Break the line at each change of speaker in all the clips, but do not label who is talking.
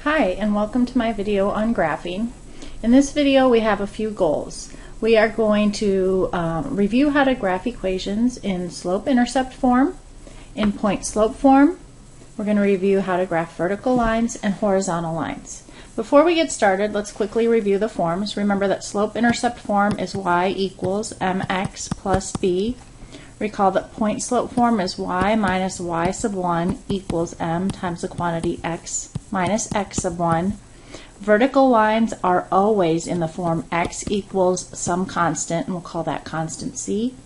Hi, and welcome to my video on graphing. In this video we have a few goals. We are going to review how to graph equations in slope-intercept form, in PointSlope form. We're going to review how to graph vertical lines and horizontal lines. Before we get started, let's quickly review the forms. Remember that slope-intercept form is y equals mx plus b. Recall that PointSlope form is y minus y sub 1 equals m times the quantity x minus x sub 1. Vertical lines are always in the form x equals some constant, and we'll call that constant c.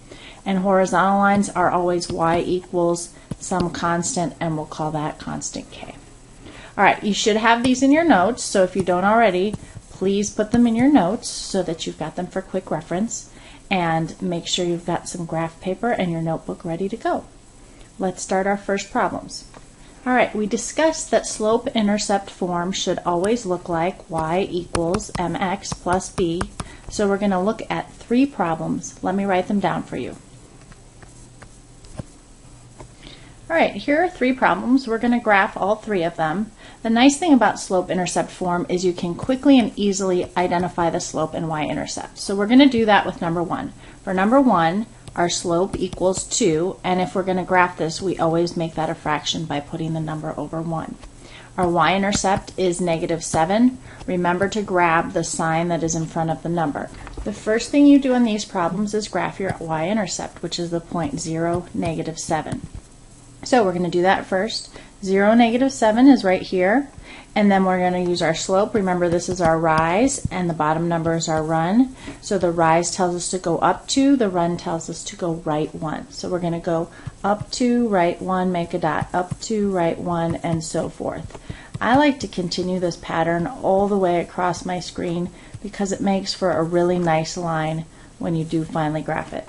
And horizontal lines are always y equals some constant, and we'll call that constant k. Alright, you should have these in your notes, so if you don't already, please put them in your notes so that you've got them for quick reference. And make sure you've got some graph paper and your notebook ready to go. Let's start our first problems. Alright, we discussed that slope-intercept form should always look like y equals mx plus b. So we're going to look at 3 problems. Let me write them down for you. Alright, here are 3 problems. We're going to graph all 3 of them. The nice thing about slope-intercept form is you can quickly and easily identify the slope and y-intercept. So we're going to do that with number 1. For number 1, our slope equals 2, and if we're going to graph this, we always make that a fraction by putting the number over 1. Our y-intercept is -7. Remember to grab the sign that is in front of the number. The first thing you do in these problems is graph your y-intercept, which is the point 0, -7. So we're going to do that first. 0, -7 is right here, and then we're going to use our slope. Remember, this is our rise, and the bottom number is our run. So the rise tells us to go up 2, the run tells us to go right 1. So we're going to go up 2, right 1, make a dot, up 2, right 1, and so forth. I like to continue this pattern all the way across my screen because it makes for a really nice line when you do finally graph it.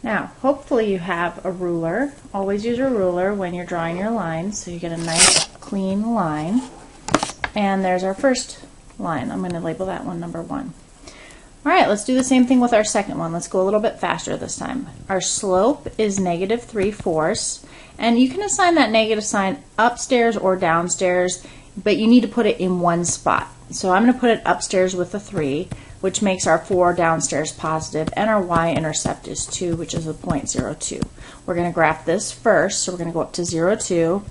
Now, hopefully you have a ruler. Always use a ruler when you're drawing your lines so you get a nice clean line. And there's our first line. I'm going to label that one number 1. Alright, let's do the same thing with our second one. Let's go a little bit faster this time. Our slope is -3/4, and you can assign that negative sign upstairs or downstairs, but you need to put it in one spot. So I'm going to put it upstairs with a 3, which makes our 4 downstairs positive, and our y-intercept is 2, which is a point 0.02. We're going to graph this first, so we're going to go up to 0.2,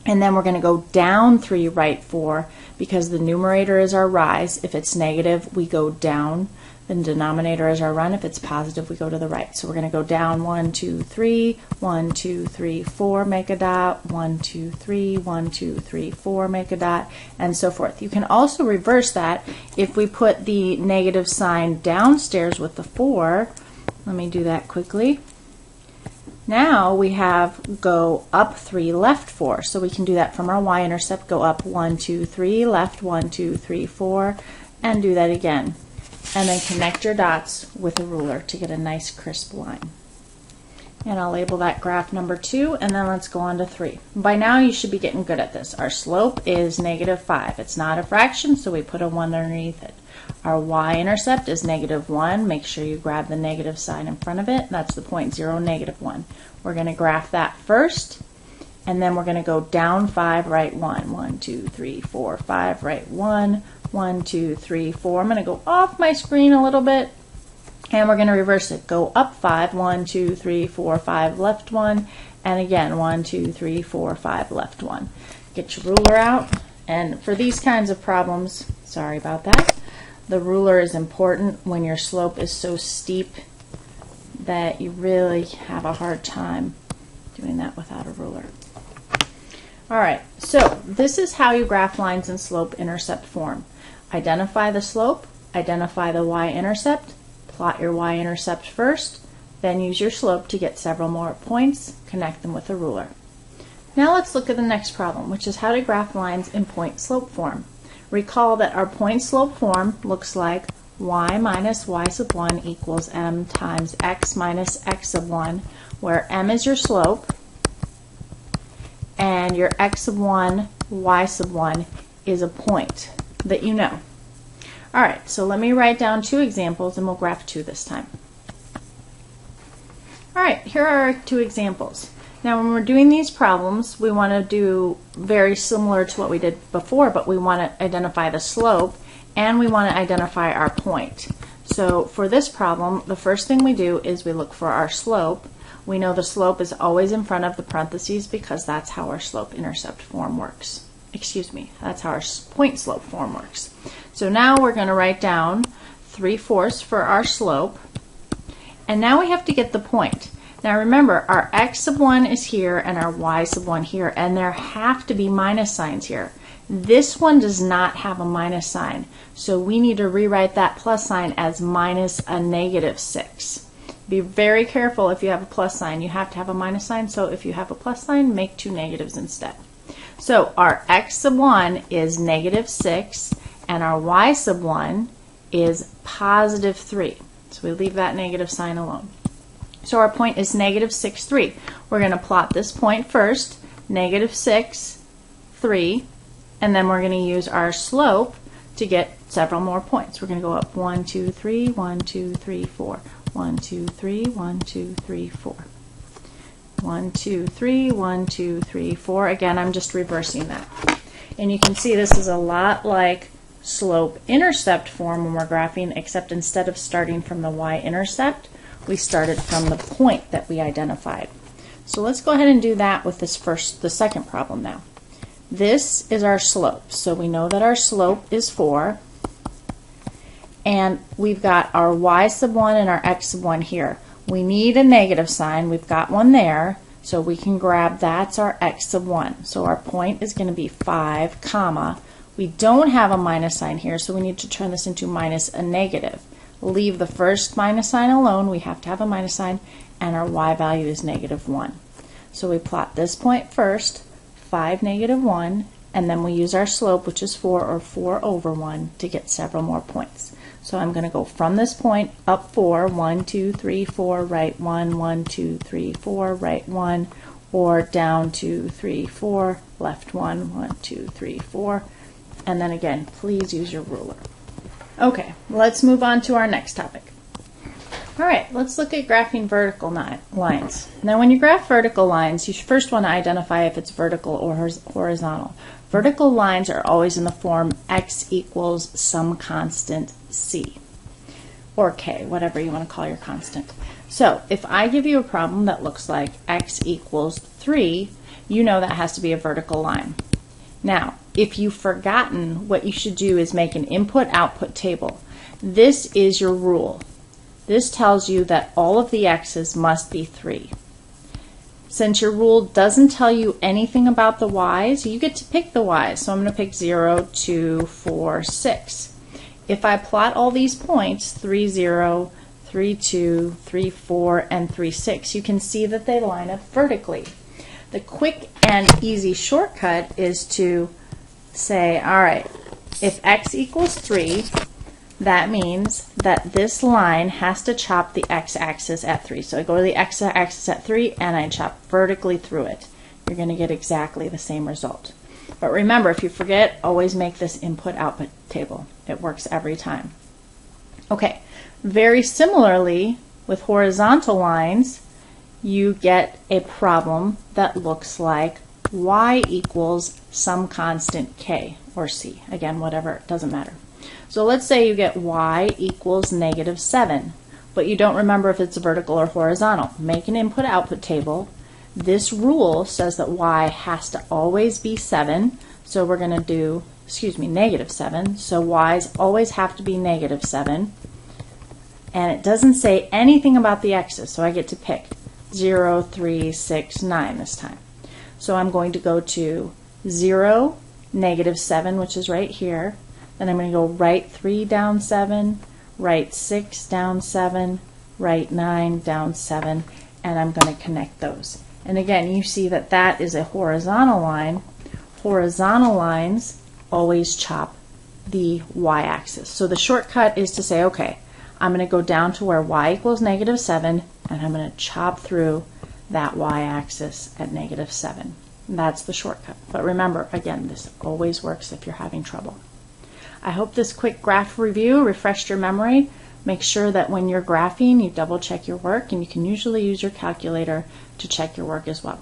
and then we're going to go down 3, right 4, because the numerator is our rise. If it's negative, we go down. The denominator is our run. If it's positive, we go to the right. So we're going to go down 1, 2, 3, 1, 2, 3, 4, make a dot, 1, 2, 3, 1, 2, 3, 4, make a dot, and so forth. You can also reverse that if we put the negative sign downstairs with the 4. Let me do that quickly. Now we have go up 3, left 4. So we can do that from our y-intercept. Go up 1, 2, 3, left 1, 2, 3, 4, and do that again. And then connect your dots with a ruler to get a nice crisp line. And I'll label that graph number 2, and then let's go on to 3. By now you should be getting good at this. Our slope is -5. It's not a fraction, so we put a 1 underneath it. Our y-intercept is -1. Make sure you grab the negative sign in front of it. That's the point 0, -1. We're going to graph that first, and then we're going to go down 5, right 1. 1, 2, 3, 4, 5, right 1. 1, 2, 3, 4. I'm going to go off my screen a little bit, and we're going to reverse it. Go up 5, 1, 2, 3, 4, 5, left 1, and again 1, 2, 3, 4, 5, left 1. Get your ruler out, and for these kinds of problems, sorry about that, the ruler is important when your slope is so steep that you really have a hard time doing that without a ruler. Alright, so this is how you graph lines in slope-intercept form. Identify the slope, identify the y-intercept, plot your y-intercept first, then use your slope to get several more points, connect them with a ruler. Now let's look at the next problem, which is how to graph lines in point-slope form. Recall that our point-slope form looks like y minus y sub 1 equals m times x minus x sub 1, where m is your slope, and your x sub 1, y sub 1 is a point that you know. Alright, so let me write down 2 examples and we'll graph 2 this time. Alright, here are our 2 examples. Now when we're doing these problems, we want to do very similar to what we did before, but we want to identify the slope and we want to identify our point. So for this problem, the first thing we do is we look for our slope. We know the slope is always in front of the parentheses because that's how our slope-intercept form works. Excuse me, that's how our PointSlope form works. So now we're going to write down 3/4 for our slope, and now we have to get the point. Now remember, our x sub 1 is here and our y sub 1 here, and there have to be minus signs here. This one does not have a minus sign, so we need to rewrite that plus sign as minus a -6. Be very careful if you have a plus sign. You have to have a minus sign, so if you have a plus sign, make 2 negatives instead. So our x sub 1 is -6, and our y sub 1 is +3. So we leave that negative sign alone. So our point is -6, 3. We're going to plot this point first, -6, 3, and then we're going to use our slope to get several more points. We're going to go up 1, 2, 3, 1, 2, 3, 4. 1, 2, 3, 1, 2, 3, 4. 1, 2, 3, 1, 2, 3, 4. Again, I'm just reversing that. And you can see this is a lot like slope-intercept form when we're graphing, except instead of starting from the y-intercept, we started from the point that we identified. So let's go ahead and do that with the second problem now. This is our slope. So we know that our slope is 4. And we've got our y sub 1 and our x sub 1 here. We need a negative sign. We've got one there, so we can grab that's our x sub 1. So our point is going to be 5, comma. We don't have a minus sign here, so we need to turn this into minus a negative. Leave the first minus sign alone. We have to have a minus sign, and our y value is -1. So we plot this point first, 5, -1, and then we use our slope, which is 4, or 4 over 1, to get several more points. So I'm going to go from this point up 4, 1, 2, 3, 4, right 1, 1, 2, 3, 4, right 1, or down 2, 3, 4, left 1, 1, 2, 3, 4, and then again, please use your ruler. Okay, let's move on to our next topic. All right, let's look at graphing vertical lines. Now when you graph vertical lines, you first want to identify if it's vertical or horizontal. Vertical lines are always in the form x equals some constant c, or k, whatever you want to call your constant. So if I give you a problem that looks like x equals 3, you know that has to be a vertical line. Now, if you've forgotten, what you should do is make an input-output table. This is your rule. This tells you that all of the x's must be 3. Since your rule doesn't tell you anything about the y's, you get to pick the y's. So I'm going to pick 0, 2, 4, 6. If I plot all these points, 3, 0, 3, 2, 3, 4, and 3, 6, you can see that they line up vertically. The quick and easy shortcut is to say, all right, if x equals 3, that means that this line has to chop the x-axis at 3. So I go to the x-axis at 3 and I chop vertically through it. You're going to get exactly the same result. But remember, if you forget, always make this input-output table. It works every time. Okay, very similarly with horizontal lines, you get a problem that looks like y equals some constant k or c. Again, whatever, it doesn't matter. So let's say you get y equals -7, but you don't remember if it's vertical or horizontal. Make an input-output table. This rule says that y has to always be 7, so we're going to do, -7, so y's always have to be -7. And it doesn't say anything about the x's, so I get to pick 0, 3, 6, 9 this time. So I'm going to go to 0, -7, which is right here. Then I'm going to go right 3 down 7, right 6 down 7, right 9 down 7, and I'm going to connect those. And again, you see that that is a horizontal line. Horizontal lines always chop the y-axis. So the shortcut is to say, okay, I'm going to go down to where y equals -7, and I'm going to chop through that y-axis at -7. And that's the shortcut. But remember, again, this always works if you're having trouble. I hope this quick graph review refreshed your memory. Make sure that when you're graphing, you double check your work, and you can usually use your calculator to check your work as well.